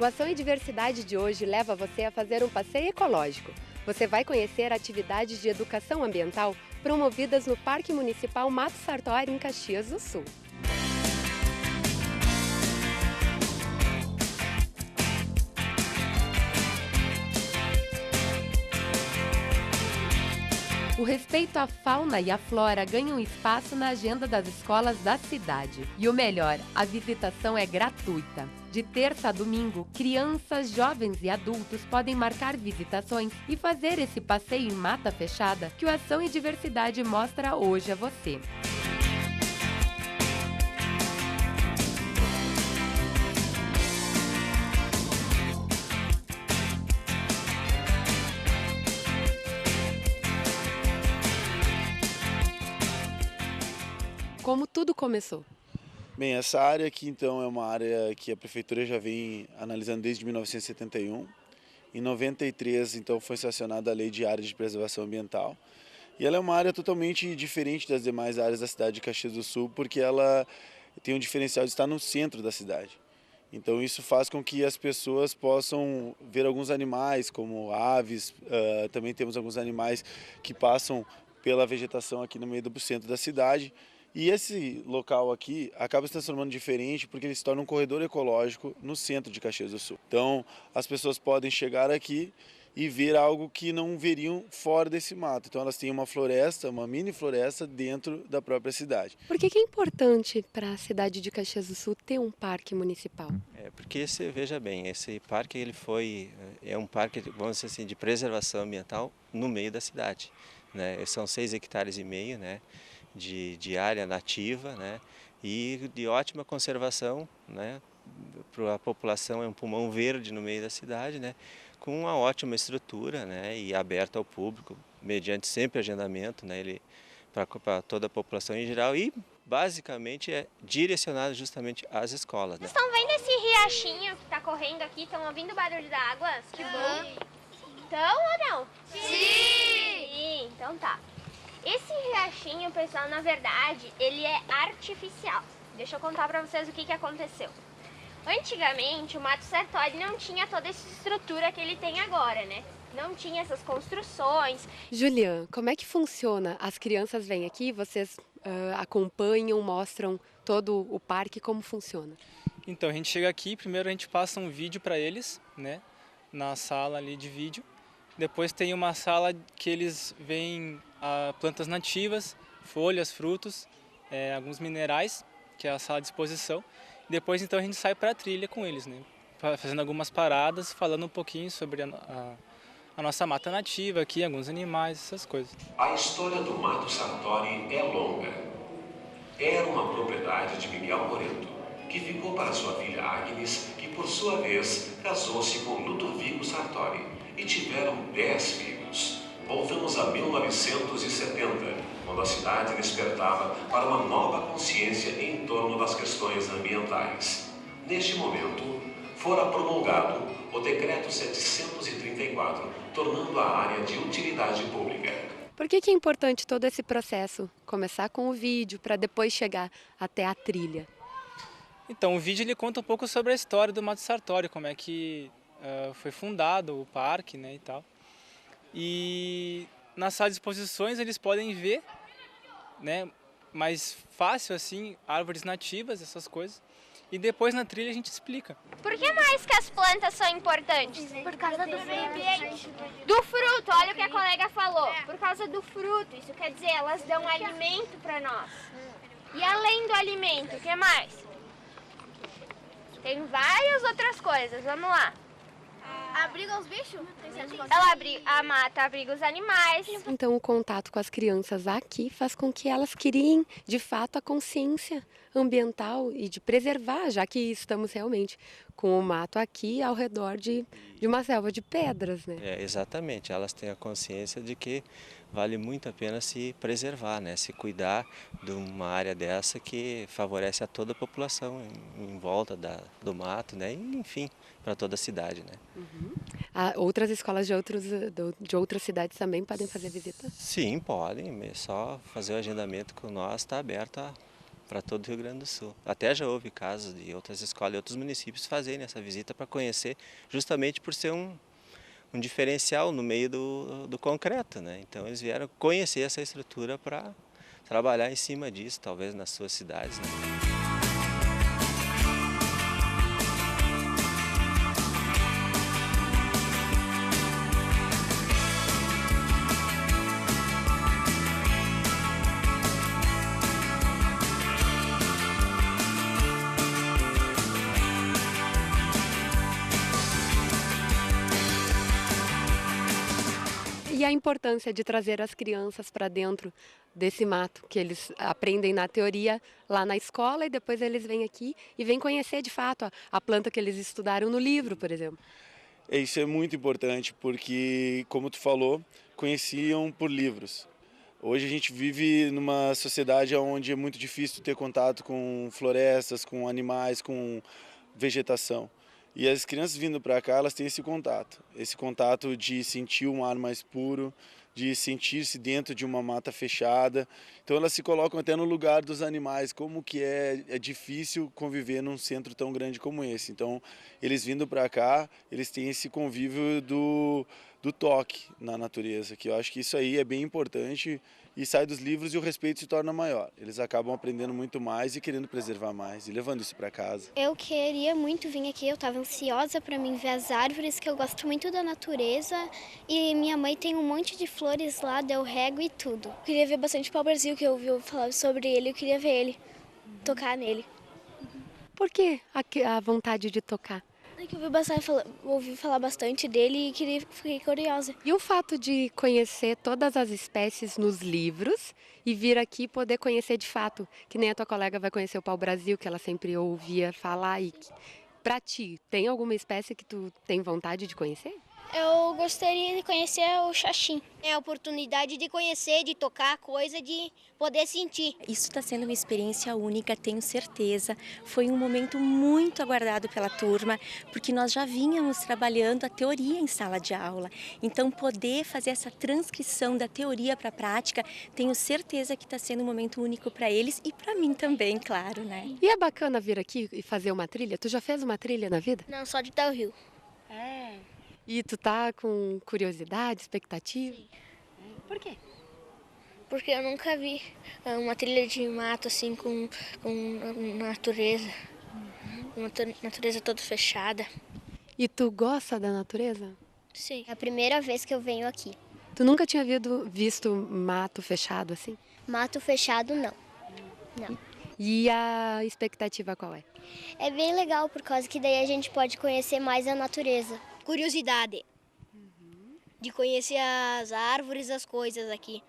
O Ação e Diversidade de hoje leva você a fazer um passeio ecológico. Você vai conhecer atividades de educação ambiental promovidas no Parque Municipal Mato Sartori, em Caxias do Sul. O respeito à fauna e à flora ganha um espaço na agenda das escolas da cidade. E o melhor, a visitação é gratuita. De terça a domingo, crianças, jovens e adultos podem marcar visitações e fazer esse passeio em mata fechada que o Ação e Diversidade mostra hoje a você. Como tudo começou? Bem, essa área aqui então é uma área que a prefeitura já vem analisando desde 1971. Em 93, então, foi sancionada a Lei de Áreas de Preservação Ambiental. E ela é uma área totalmente diferente das demais áreas da cidade de Caxias do Sul, porque ela tem um diferencial de estar no centro da cidade. Então isso faz com que as pessoas possam ver alguns animais, como aves, também temos alguns animais que passam pela vegetação aqui no meio do centro da cidade. E esse local aqui acaba se transformando diferente porque ele se torna um corredor ecológico no centro de Caxias do Sul. Então as pessoas podem chegar aqui e ver algo que não veriam fora desse mato. Então elas têm uma floresta, uma mini floresta dentro da própria cidade. Por que é importante para a cidade de Caxias do Sul ter um parque municipal? Porque veja bem, esse parque é um parque, vamos dizer assim, de preservação ambiental no meio da cidade, né? São 6,5 hectares, né? De área nativa, né, e de ótima conservação, né, para a população. É um pulmão verde no meio da cidade, né, com uma ótima estrutura, né, e aberto ao público, mediante sempre agendamento, né, ele para toda a população em geral, e basicamente é direcionado justamente às escolas. Né. Vocês estão vendo esse riachinho que está correndo aqui? Estão ouvindo o barulho da água? Que bom! Então ou não? Sim! Então tá. Esse riachinho, pessoal, na verdade, ele é artificial. Deixa eu contar pra vocês o que aconteceu. Antigamente, o Mato Sartori não tinha toda essa estrutura que ele tem agora, né? Não tinha essas construções. Julian, como é que funciona? As crianças vêm aqui, vocês acompanham, mostram todo o parque, como funciona? Então, a gente chega aqui, primeiro a gente passa um vídeo para eles, né? Na sala ali de vídeo. Depois tem uma sala que eles veem plantas nativas, folhas, frutos, alguns minerais, que é a sala de exposição. Depois então a gente sai para a trilha com eles, né? Fazendo algumas paradas, falando um pouquinho sobre a nossa mata nativa aqui, alguns animais, essas coisas. A história do Mato Sartori é longa. Era uma propriedade de Miguel Moreto, que ficou para sua filha Agnes, que por sua vez casou-se com Ludovico Sartori e tiveram 10 filhos. Voltamos a 1970, quando a cidade despertava para uma nova consciência em torno das questões ambientais. Neste momento, fora promulgado o Decreto 734, tornando a área de utilidade pública. Por que é importante todo esse processo? Começar com o vídeo para depois chegar até a trilha. Então, o vídeo ele conta um pouco sobre a história do Mato Sartori, como é que foi fundado o parque, né, e tal. E nas salas de exposições eles podem ver, né, mais fácil assim, árvores nativas, essas coisas. E depois na trilha a gente explica. Por que mais que as plantas são importantes? Por causa do meio ambiente. Do fruto, olha o que a colega falou. Por causa do fruto, isso quer dizer, elas dão alimento para nós. E além do alimento, o que mais? Tem várias outras coisas, vamos lá. Abriga os bichos? A mata abriga os animais. Então o contato com as crianças aqui faz com que elas criem, de fato, a consciência ambiental e de preservar, já que estamos realmente com o mato aqui ao redor de uma selva de pedras, né? Exatamente, elas têm a consciência de que vale muito a pena se preservar, né? Se cuidar de uma área dessa que favorece a toda a população em volta do mato, né? E, enfim, para toda a cidade, né? Uhum. Outras escolas de outras cidades também podem fazer visita? Sim, podem, é só fazer o agendamento com nós, está aberto a todo o Rio Grande do Sul. Até já houve casos de outras escolas e outros municípios fazerem essa visita para conhecer, justamente por ser um diferencial no meio do concreto, né? Então eles vieram conhecer essa estrutura para trabalhar em cima disso, talvez nas suas cidades, né? E a importância de trazer as crianças para dentro desse mato, que eles aprendem na teoria lá na escola e depois eles vêm aqui e vêm conhecer de fato a planta que eles estudaram no livro, por exemplo. Isso é muito importante porque, como tu falou, conheciam por livros. Hoje a gente vive numa sociedade onde é muito difícil ter contato com florestas, com animais, com vegetação. E as crianças vindo para cá, elas têm esse contato de sentir um ar mais puro, de sentir-se dentro de uma mata fechada. Então elas se colocam até no lugar dos animais, como que é difícil conviver num centro tão grande como esse. Então eles vindo para cá, eles têm esse convívio do toque na natureza, que eu acho que isso aí é bem importante e sai dos livros e o respeito se torna maior. Eles acabam aprendendo muito mais e querendo preservar mais e levando isso para casa. Eu queria muito vir aqui, eu estava ansiosa para mim ver as árvores, que eu gosto muito da natureza e minha mãe tem um monte de flores lá, eu rego e tudo. Eu queria ver bastante o pau-brasil, que eu ouvi falar sobre ele, eu queria ver ele, tocar nele. Por que a vontade de tocar? É que eu ouvi falar bastante dele e fiquei curiosa. E o fato de conhecer todas as espécies nos livros e vir aqui poder conhecer de fato, que nem a tua colega vai conhecer o pau-brasil, que ela sempre ouvia falar. E para ti, tem alguma espécie que tu tem vontade de conhecer? Eu gostaria de conhecer o xaxim. É a oportunidade de conhecer, de tocar coisa, de poder sentir. Isso está sendo uma experiência única, tenho certeza. Foi um momento muito aguardado pela turma, porque nós já vínhamos trabalhando a teoria em sala de aula. Então, poder fazer essa transcrição da teoria para a prática, tenho certeza que está sendo um momento único para eles e para mim também, claro, né? E é bacana vir aqui e fazer uma trilha? Tu já fez uma trilha na vida? Não, só de Del Rio. É. E tu tá com curiosidade, expectativa? Sim. Por quê? Porque eu nunca vi uma trilha de mato assim com natureza, uma natureza toda fechada. E tu gosta da natureza? Sim. É a primeira vez que eu venho aqui. Tu nunca tinha visto mato fechado assim? Mato fechado, não. Não. E a expectativa qual é? É bem legal, por causa que daí a gente pode conhecer mais a natureza. Curiosidade. De conhecer as árvores, as coisas aqui.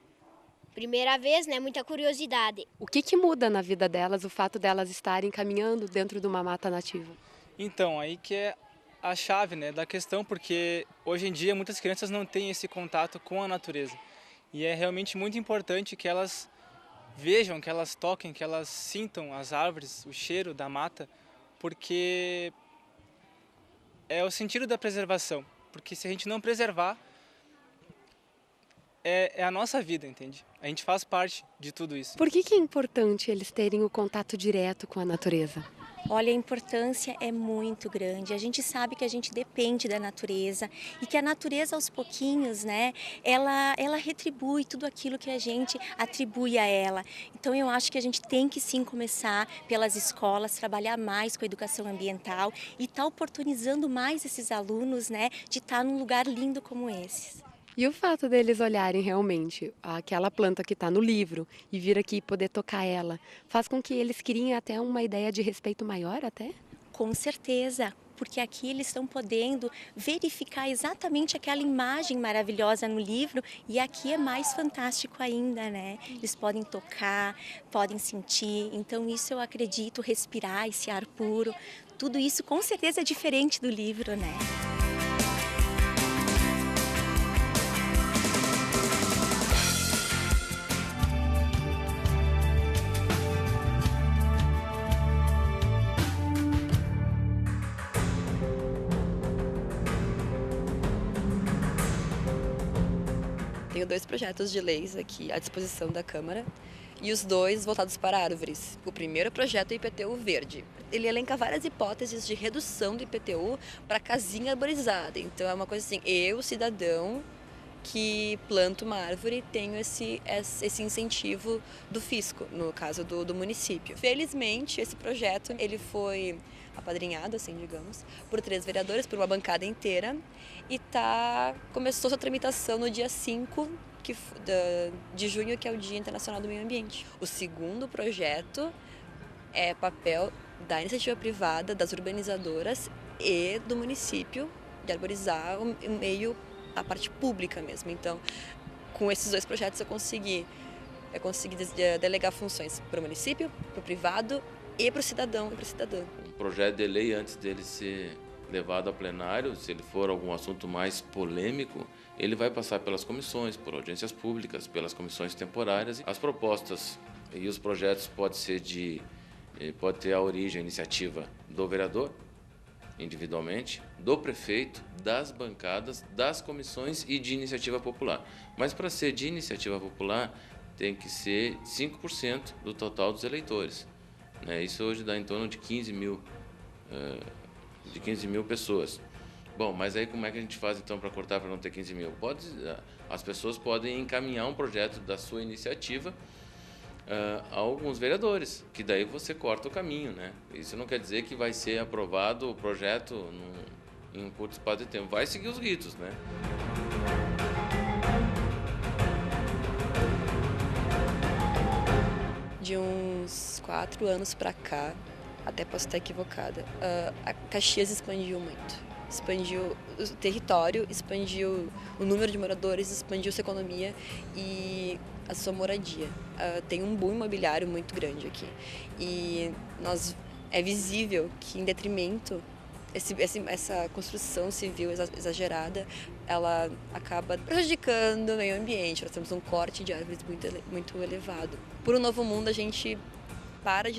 Primeira vez, né? Muita curiosidade. O que muda na vida delas o fato delas estarem caminhando dentro de uma mata nativa? Então, aí que é a chave, né, da questão, porque hoje em dia muitas crianças não têm esse contato com a natureza. E é realmente muito importante que elas vejam, que elas toquem, que elas sintam as árvores, o cheiro da mata, porque é o sentido da preservação. Porque se a gente não preservar, é a nossa vida, entende? A gente faz parte de tudo isso. Por que é importante eles terem o contato direto com a natureza? Olha, a importância é muito grande. A gente sabe que a gente depende da natureza e que a natureza, aos pouquinhos, né, ela retribui tudo aquilo que a gente atribui a ela. Então, eu acho que a gente tem que sim começar pelas escolas, trabalhar mais com a educação ambiental e estar oportunizando mais esses alunos, né, de estar num lugar lindo como esses. E o fato deles olharem realmente aquela planta que está no livro e vir aqui e poder tocar ela, faz com que eles criem até uma ideia de respeito maior até? Com certeza, porque aqui eles estão podendo verificar exatamente aquela imagem maravilhosa no livro e aqui é mais fantástico ainda, né? Eles podem tocar, podem sentir, então isso eu acredito, respirar esse ar puro, tudo isso com certeza é diferente do livro, né? Eu tenho 2 projetos de leis aqui à disposição da Câmara e os 2 voltados para árvores. O primeiro projeto é o IPTU verde. Ele elenca várias hipóteses de redução do IPTU para casinha arborizada. Então é uma coisa assim, eu, cidadão, que planto uma árvore, tenho esse incentivo do fisco, no caso do município. Felizmente, esse projeto ele foi apadrinhado, assim, digamos, por 3 vereadores, por uma bancada inteira, e começou sua tramitação no dia 5 de junho, que é o Dia Internacional do Meio Ambiente. O segundo projeto é papel da iniciativa privada, das urbanizadoras e do município de arborizar o meio, a parte pública mesmo. Então, com esses 2 projetos eu consegui delegar funções para o município, para o privado e para o cidadão e para a cidadã. O projeto de lei, antes dele ser levado ao plenário, se ele for algum assunto mais polêmico, ele vai passar pelas comissões, por audiências públicas, pelas comissões temporárias. As propostas e os projetos pode ter a origem, a iniciativa do vereador, individualmente, do prefeito, das bancadas, das comissões e de iniciativa popular. Mas para ser de iniciativa popular, tem que ser 5% do total dos eleitores. Isso hoje dá em torno de 15 mil pessoas. Bom, mas aí como é que a gente faz então para cortar para não ter 15 mil? As pessoas podem encaminhar um projeto da sua iniciativa a alguns vereadores, que daí você corta o caminho, né? Isso não quer dizer que vai ser aprovado o projeto em um curto espaço de tempo. Vai seguir os ritos, né? De uns 4 anos para cá, até posso estar equivocada, a Caxias expandiu muito. Expandiu o território, expandiu o número de moradores, expandiu sua economia e a sua moradia. Tem um boom imobiliário muito grande aqui. E é visível que, em detrimento, essa construção civil exagerada, ela acaba prejudicando o meio ambiente. Nós temos um corte de árvores muito elevado. Por um novo mundo, a gente para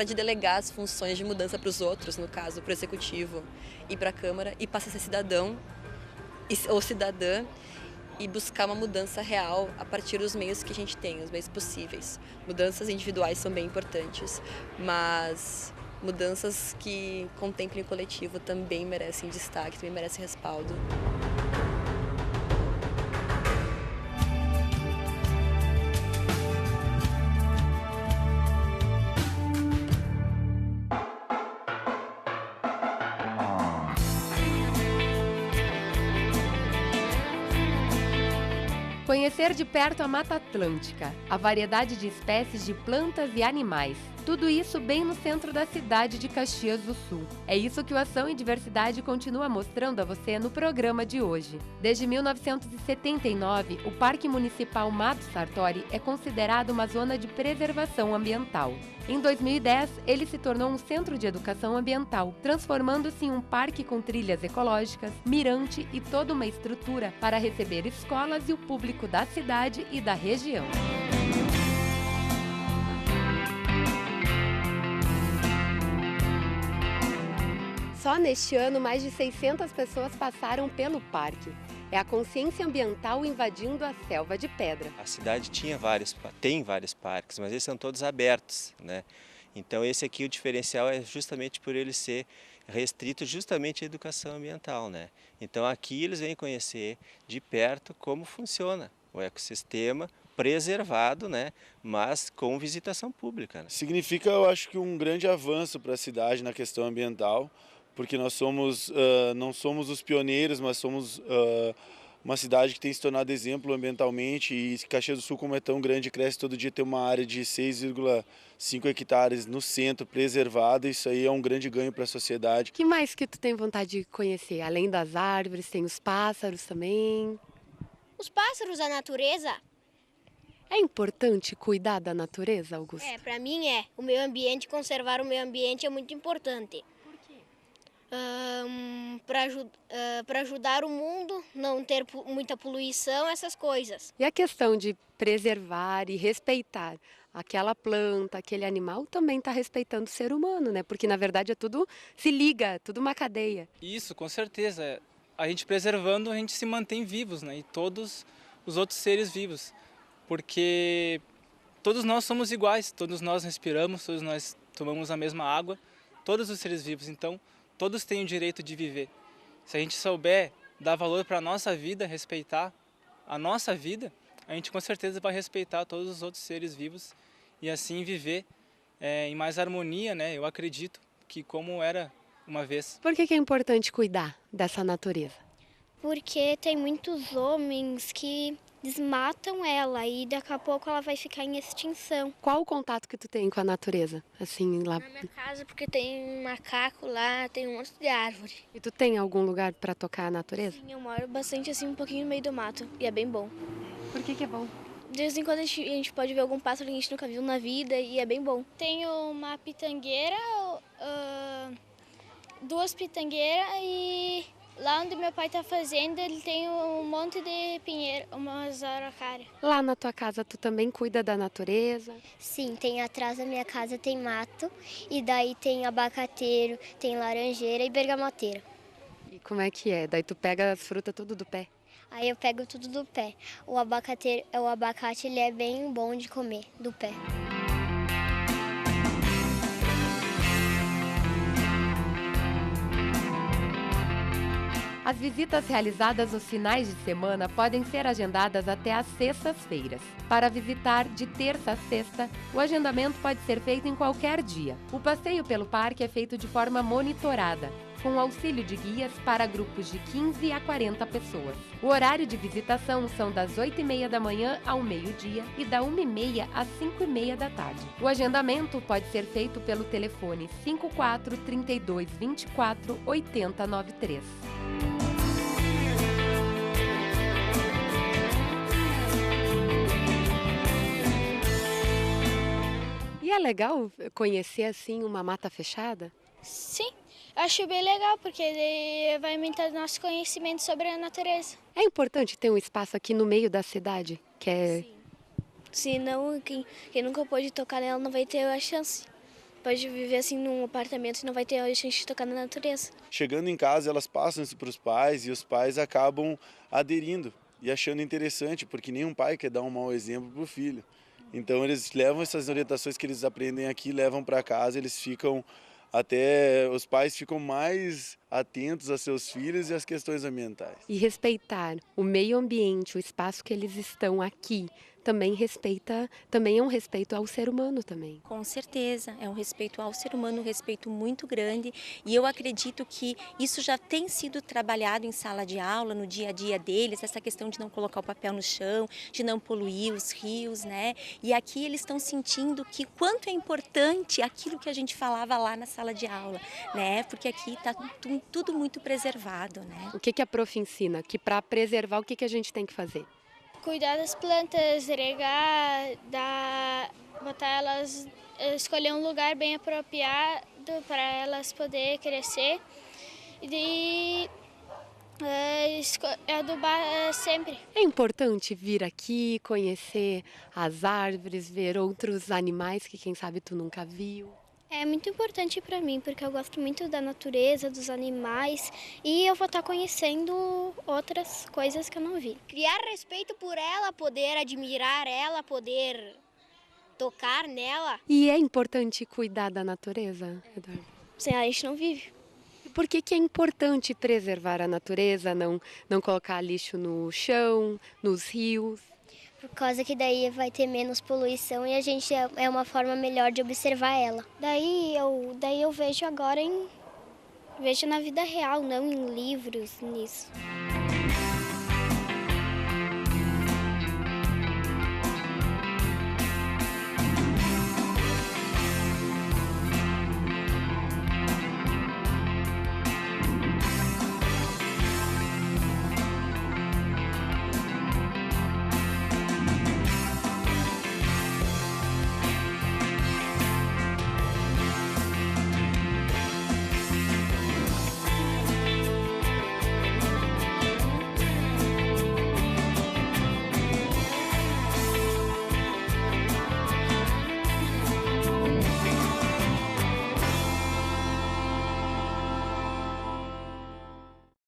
de delegar as funções de mudança para os outros, no caso, para o executivo e para a Câmara, e passa a ser cidadão ou cidadã e buscar uma mudança real a partir dos meios que a gente tem, os meios possíveis. Mudanças individuais são bem importantes, mas mudanças que contemplem o coletivo também merecem destaque, também merecem respaldo. Conhecer de perto a Mata Atlântica, a variedade de espécies de plantas e animais. Tudo isso bem no centro da cidade de Caxias do Sul. É isso que o Ação e Diversidade continua mostrando a você no programa de hoje. Desde 1979, o Parque Municipal Mato Sartori é considerado uma zona de preservação ambiental. Em 2010, ele se tornou um centro de educação ambiental, transformando-se em um parque com trilhas ecológicas, mirante e toda uma estrutura para receber escolas e o público da cidade e da região. Só neste ano, mais de 600 pessoas passaram pelo parque. É a consciência ambiental invadindo a selva de pedra. A cidade tem vários parques, mas eles são todos abertos, né? Então esse aqui, o diferencial é justamente por ele ser restrito justamente à educação ambiental, né? Então aqui eles vêm conhecer de perto como funciona o ecossistema preservado, né? Mas com visitação pública, né? Significa, eu acho que um grande avanço para a cidade na questão ambiental, porque nós não somos os pioneiros, mas somos uma cidade que tem se tornado exemplo ambientalmente, e Caxias do Sul, como é tão grande, cresce todo dia, tem uma área de 6,5 hectares no centro preservada. Isso aí é um grande ganho para a sociedade. O que mais que tu tem vontade de conhecer? Além das árvores, tem os pássaros também. Os pássaros, a natureza. É importante cuidar da natureza, Augusto? Para mim é. O meio ambiente, conservar o meio ambiente é muito importante. Para ajudar o mundo, não ter muita poluição, essas coisas. E a questão de preservar e respeitar aquela planta, aquele animal, também está respeitando o ser humano, né? Porque na verdade tudo se liga, tudo uma cadeia. Isso, com certeza. a gente preservando, a gente se mantém vivos, né? E todos os outros seres vivos, porque todos nós somos iguais, todos nós respiramos, todos nós tomamos a mesma água, todos os seres vivos, então todos têm o direito de viver. Se a gente souber dar valor para a nossa vida, respeitar a nossa vida, a gente com certeza vai respeitar todos os outros seres vivos e assim viver em mais harmonia, né? Eu acredito que como era uma vez. Por que é importante cuidar dessa natureza? Porque tem muitos homens que desmatam ela e daqui a pouco ela vai ficar em extinção. Qual o contato que tu tem com a natureza? Assim, lá... Na minha casa, porque tem um macaco lá, tem um monte de árvore. E tu tem algum lugar para tocar a natureza? Sim, eu moro bastante assim, um pouquinho no meio do mato e é bem bom. Por que é bom? De vez em quando a gente pode ver algum pássaro que a gente nunca viu na vida e é bem bom. Tenho uma pitangueira, 2 pitangueiras e lá onde meu pai está fazendo ele tem um monte de pinheiro, umas araucárias. Lá na tua casa tu também cuida da natureza? Sim, tem atrás da minha casa tem mato e daí tem abacateiro, tem laranjeira e bergamoteira. E como é que é? Daí tu pega as frutas tudo do pé? Aí eu pego tudo do pé. O abacate ele é bem bom de comer, do pé. As visitas realizadas nos finais de semana podem ser agendadas até às sextas-feiras. Para visitar de terça a sexta, o agendamento pode ser feito em qualquer dia. O passeio pelo parque é feito de forma monitorada, com auxílio de guias para grupos de 15 a 40 pessoas. O horário de visitação são das 8h30 da manhã ao meio-dia e da 1h30 às 5h30 da tarde. O agendamento pode ser feito pelo telefone 54 32 24 8093. E é legal conhecer assim uma mata fechada? Sim, acho bem legal porque daí vai aumentar nosso conhecimento sobre a natureza. É importante ter um espaço aqui no meio da cidade, que é... Sim. Senão, quem nunca pôde tocar nela não vai ter a chance. Pode viver assim num apartamento e não vai ter a chance de tocar na natureza. Chegando em casa, elas passam isso para os pais e os pais acabam aderindo e achando interessante, porque nenhum pai quer dar um mau exemplo para o filho. Então eles levam essas orientações que eles aprendem aqui, levam para casa, os pais ficam mais atentos a seus filhos e às questões ambientais. E respeitar o meio ambiente, o espaço que eles estão aqui, também é um respeito ao ser humano também. Com certeza, é um respeito ao ser humano, um respeito muito grande, e eu acredito que isso já tem sido trabalhado em sala de aula, no dia a dia deles, essa questão de não colocar o papel no chão, de não poluir os rios, né? E aqui eles estão sentindo que quanto é importante aquilo que a gente falava lá na sala de aula, né? Porque aqui está tudo muito preservado, né? O que a prof ensina? Que para preservar, o que a gente tem que fazer? Cuidar das plantas, regar, botar elas, escolher um lugar bem apropriado para elas poderem crescer e adubar sempre. É importante vir aqui, conhecer as árvores, ver outros animais que quem sabe tu nunca viu. É muito importante para mim, porque eu gosto muito da natureza, dos animais, e eu vou estar conhecendo outras coisas que eu não vi. Criar respeito por ela, poder admirar ela, poder tocar nela. E é importante cuidar da natureza, Eduardo? Sem ela a gente não vive. E por que é importante preservar a natureza, não colocar lixo no chão, nos rios? Por causa que daí vai ter menos poluição e a gente é uma forma melhor de observar ela. Daí eu vejo agora vejo na vida real, não em livros, nisso.